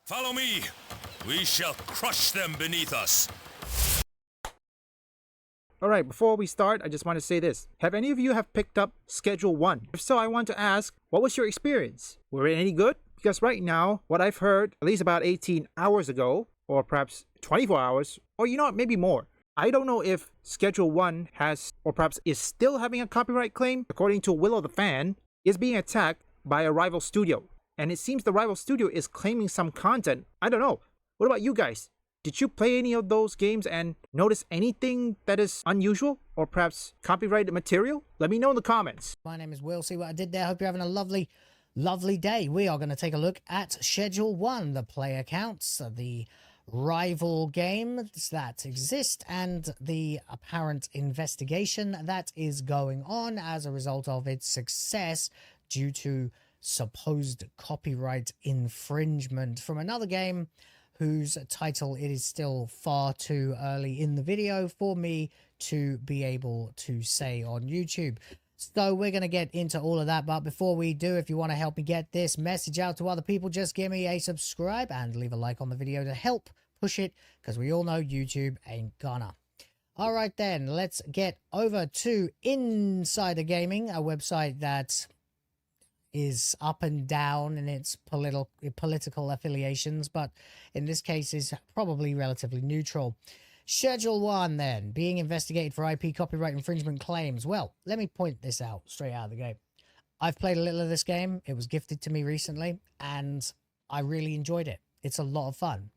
Follow me. We shall crush them beneath us. Alright, before we start, I just want to say this. Have any of you have picked up Schedule 1? If so, I want to ask, what was your experience? Were it any good? Because right now, what I've heard, at least about 18 hours ago, or perhaps 24 hours, or you know what, maybe more. I don't know if Schedule 1 has, or perhaps is still having a copyright claim. According to Willow the Fan, is being attacked by a rival studio. And it seems the rival studio is claiming some content. I don't know. What about you guys? Did you play any of those games and notice anything that is unusual or perhaps copyrighted material? Let me know in the comments. My name is Will. See what I did there? Hope you're having a lovely day. We are going to take a look at Schedule 1, the player counts, the rival games that exist, and the apparent investigation that is going on as a result of its success due to supposed copyright infringement from another game whose title it is still far too early in the video for me to be able to say on YouTube. So we're going to get into all of that, but before we do, if you want to help me get this message out to other people, just give me a subscribe and leave a like on the video to help push it, because we all know YouTube ain't gonna. All right then, let's get over to Insider Gaming, a website that is up and down in its political affiliations, but in this case is probably relatively neutral. Schedule 1 then, being investigated for IP copyright infringement claims. Well, let me point this out straight out of the gate. I've played a little of this game. It was gifted to me recently, and I really enjoyed it. It's a lot of fun.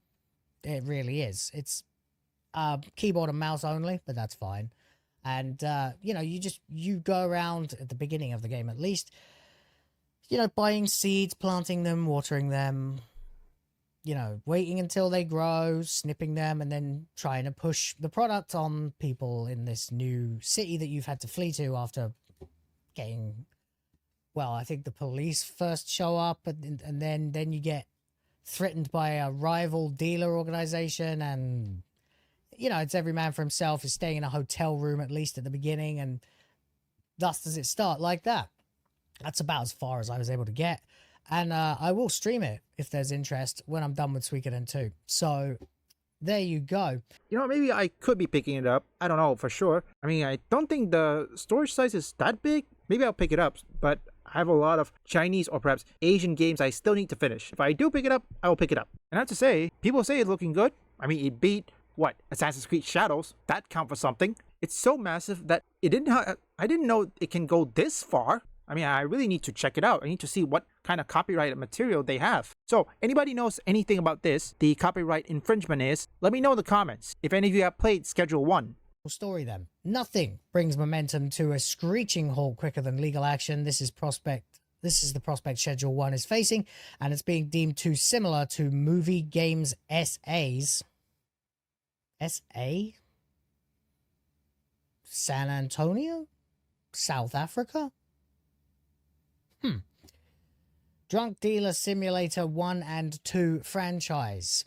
It really is. It's keyboard and mouse only, but that's fine. And, you know, you go around at the beginning of the game at least, you know, buying seeds, planting them, watering them, you know, waiting until they grow, snipping them, and then trying to push the product on people in this new city that you've had to flee to after getting, well, I think the police first show up, and then you get threatened by a rival dealer organization, and, you know, it's every man for himself. Is staying in a hotel room, at least at the beginning, and thus does it start like that. That's about as far as I was able to get. And I will stream it if there's interest when I'm done with Suikoden 2. So there you go. You know, maybe I could be picking it up. I don't know for sure. I mean, I don't think the storage size is that big. Maybe I'll pick it up, but I have a lot of Chinese or perhaps Asian games I still need to finish. If I do pick it up, I will pick it up. And I have to say, people say it's looking good. I mean, it beat, what, Assassin's Creed Shadows. That count for something. It's so massive that I didn't know it can go this far. I mean, I really need to check it out. I need to see what kind of copyrighted material they have. So, anybody knows anything about this, the copyright infringement is, let me know in the comments if any of you have played Schedule 1. Story then. Nothing brings momentum to a screeching halt quicker than legal action. This is the prospect Schedule 1 is facing, and it's being deemed too similar to Movie Games SA's San Antonio? South Africa? Drunk Dealer Simulator 1 and 2 franchise,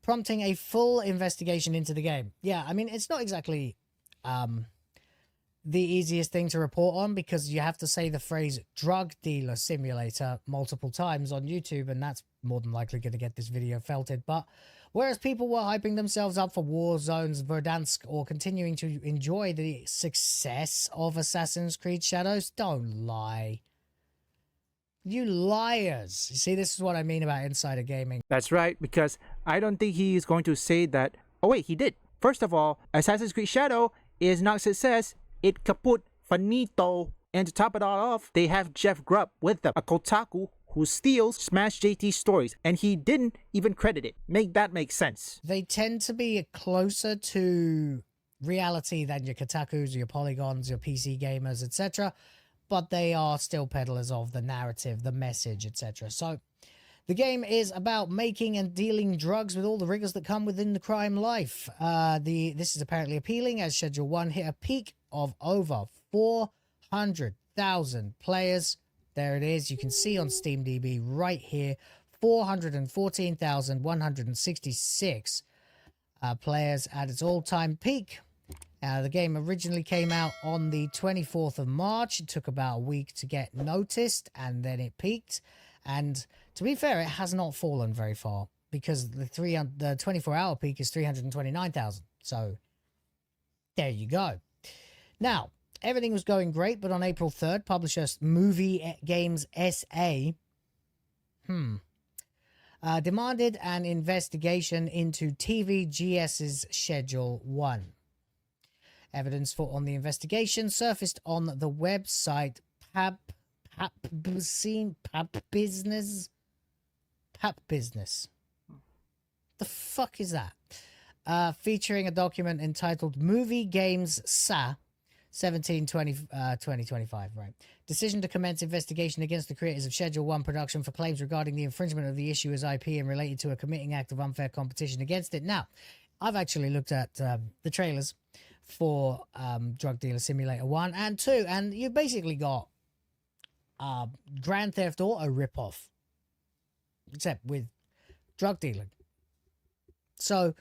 prompting a full investigation into the game. Yeah, I mean, it's not exactly the easiest thing to report on, because you have to say the phrase drug dealer simulator multiple times on YouTube, and that's more than likely going to get this video felted. But whereas people were hyping themselves up for Warzone's Verdansk or continuing to enjoy the success of Assassin's Creed Shadows, don't lie. You liars. You see, this is what I mean about insider gaming. That's right, because I don't think he's going to say that. Oh wait, he did. First of all, Assassin's Creed Shadow is not success. It kaput finito. And to top it all off, they have Jeff Grubb with them, a Kotaku who steals Smash JT stories, and he didn't even credit it. Make that make sense. They tend to be closer to reality than your Kotakus, your Polygons, your PC gamers, etc., but they are still peddlers of the narrative, the message, etc. So the game is about making and dealing drugs with all the rigors that come within the crime life. This is apparently appealing, as Schedule 1 hit a peak of over 400,000 players. There it is. You can see on SteamDB right here, 414,166 players at its all-time peak. The game originally came out on the 24th of March. It took about a week to get noticed, and then it peaked. And to be fair, it has not fallen very far because the 24-hour peak is 329,000. So there you go. Now, everything was going great, but on April 3rd, publisher Movie Games SA demanded an investigation into TVGS's Schedule 1. Evidence on the investigation surfaced on the website Pap Business. The fuck is that? Featuring a document entitled Movie Games SA 2025, right? Decision to commence investigation against the creators of Schedule 1 production for claims regarding the infringement of the issuer's IP and related to a committing act of unfair competition against it. Now, I've actually looked at the trailers for Drug Dealer Simulator 1 and 2, and you basically got Grand Theft Auto ripoff, except with drug dealing. So,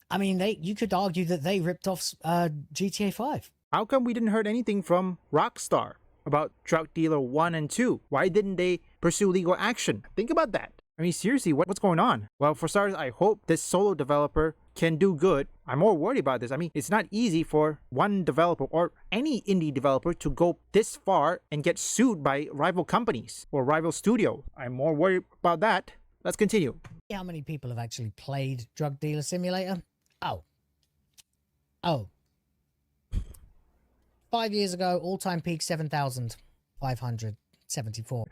I mean, you could argue that they ripped off GTA 5. How come we didn't heard anything from Rockstar about Drug Dealer 1 and 2? Why didn't they pursue legal action? Think about that. I mean, seriously, what's going on? Well, for starters, I hope this solo developer can do good. I'm more worried about this. I mean, it's not easy for one developer or any indie developer to go this far and get sued by rival companies or rival studio. I'm more worried about that. Let's continue. How many people have actually played Drug Dealer Simulator? Oh. 5 years ago, all-time peak 7,574.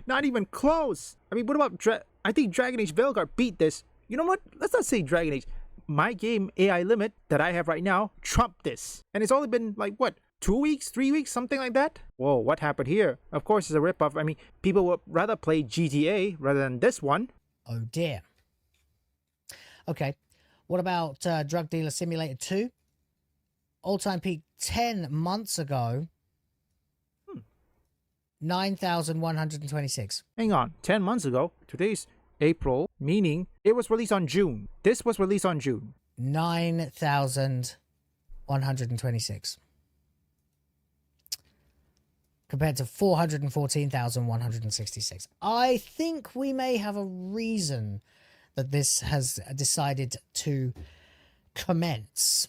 Not even close. I mean, what about I think Dragon Age Veilguard beat this. You know what? Let's not say Dragon Age. My game AI limit that I have right now trumped this. And it's only been like, what, 2 weeks, 3 weeks, something like that? Whoa, what happened here? Of course, it's a ripoff. I mean, people would rather play GTA rather than this one. Oh, dear. Okay. What about Drug Dealer Simulator 2? All-time peak 10 months ago. 9,126. Hang on, 10 months ago. Today's April, meaning it was released on June. This was released on June. 9,126. Compared to 414,166. I think we may have a reason that this has decided to commence.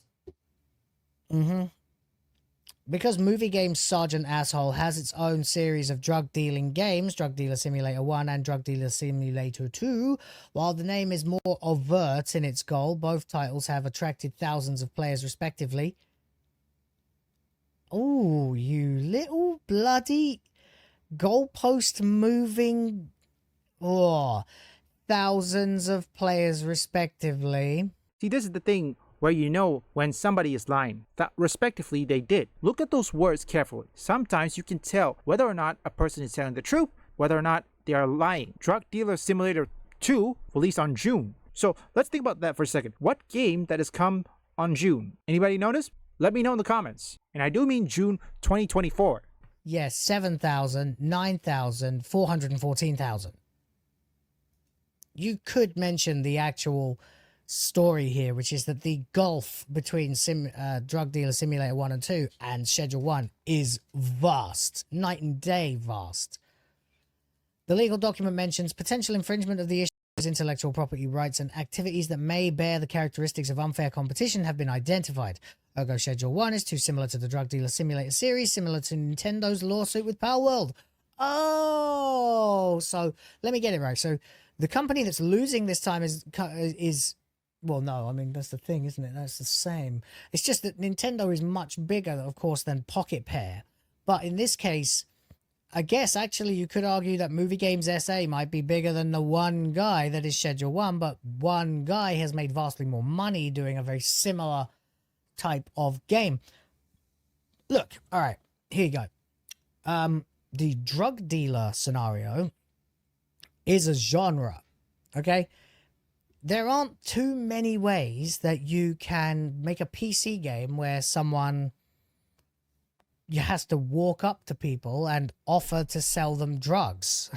Because Movie Games Sergeant Asshole has its own series of drug dealing games, Drug Dealer Simulator 1 and Drug Dealer Simulator 2, while the name is more overt in its goal, both titles have attracted thousands of players respectively. Oh, you little bloody goalpost moving. Oh, thousands of players respectively. See, this is the thing where you know when somebody is lying. That respectively they did. Look at those words carefully. Sometimes you can tell whether or not a person is telling the truth, whether or not they are lying. Drug Dealer Simulator 2 released on June. So let's think about that for a second. What game that has come on June? Anybody notice? Let me know in the comments. And I do mean June 2024. Yes, 7,000, 9,000, 414,000. You could mention the actual story here, which is that the gulf between Drug Dealer Simulator 1 and 2 and Schedule 1 is vast, night and day vast. The legal document mentions potential infringement of the issuer's intellectual property rights and activities that may bear the characteristics of unfair competition have been identified. Ergo, Schedule 1 is too similar to the Drug Dealer Simulator series, similar to Nintendo's lawsuit with Power World. Oh, so let me get it right. So the company that's losing this time is well, no, I mean, that's the thing, isn't it? That's the same. It's just that Nintendo is much bigger, of course, than Pocket Pair. But in this case, I guess actually you could argue that Movie Games SA might be bigger than the one guy that is Schedule 1, but one guy has made vastly more money doing a very similar type of game. Look, all right, here you go. The drug dealer scenario is a genre, okay? There aren't too many ways that you can make a PC game where someone has to walk up to people and offer to sell them drugs.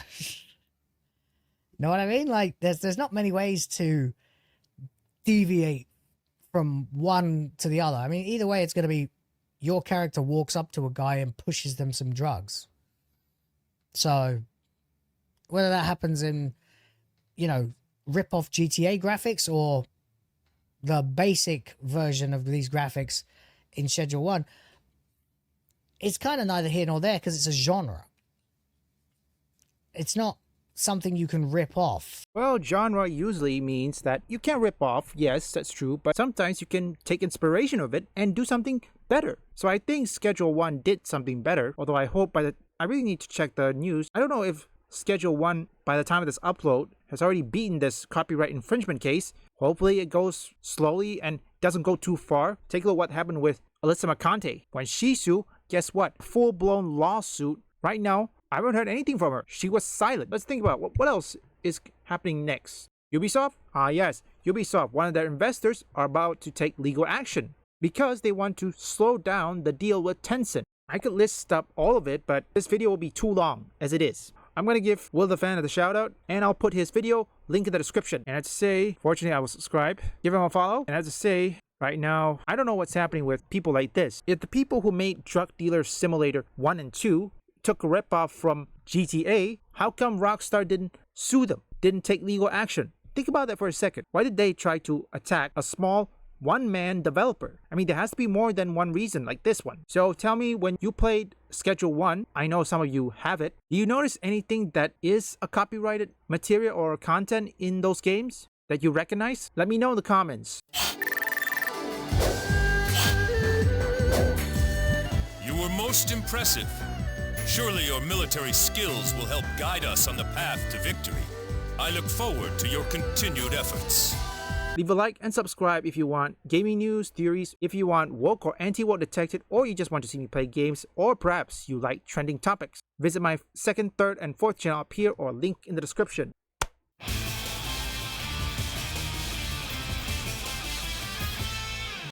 Know what I mean? Like, there's not many ways to deviate from one to the other. I mean, either way, it's going to be your character walks up to a guy and pushes them some drugs. So, whether that happens in, you know, rip off GTA graphics or the basic version of these graphics in Schedule 1, it's kind of neither here nor there because it's a genre. It's not something you can rip off. Well, genre usually means that you can't rip off, yes, that's true, but sometimes you can take inspiration of it and do something better. So I think Schedule 1 did something better, although I hope I really need to check the news. I don't know if Schedule 1, by the time of this upload, has already beaten this copyright infringement case. Hopefully it goes slowly and doesn't go too far. Take a look what happened with Alyssa McConaughey. When she sued, guess what? Full-blown lawsuit. Right now, I haven't heard anything from her. She was silent. Let's think about what else is happening next. Ubisoft? Yes. Ubisoft, one of their investors, are about to take legal action because they want to slow down the deal with Tencent. I could list up all of it, but this video will be too long as it is. I'm going to give Will the Fan the shout out, and I'll put his video link in the description. And I have to say, fortunately I will subscribe, give him a follow, and I have to say, right now, I don't know what's happening with people like this. If the people who made Drug Dealer Simulator 1 and 2 took a ripoff from GTA, how come Rockstar didn't sue them, didn't take legal action? Think about that for a second. Why did they try to attack a small one-man developer? I mean, there has to be more than one reason like this one. So tell me, when you played Schedule 1, I know some of you have it, do you notice anything that is a copyrighted material or content in those games that you recognize? Let me know in the comments. You were most impressive. Surely your military skills will help guide us on the path to victory. I look forward to your continued efforts. Leave a like and subscribe if you want gaming news, theories, if you want woke or anti-woke detected, or you just want to see me play games, or perhaps you like trending topics. Visit my second, third, and fourth channel up here or link in the description.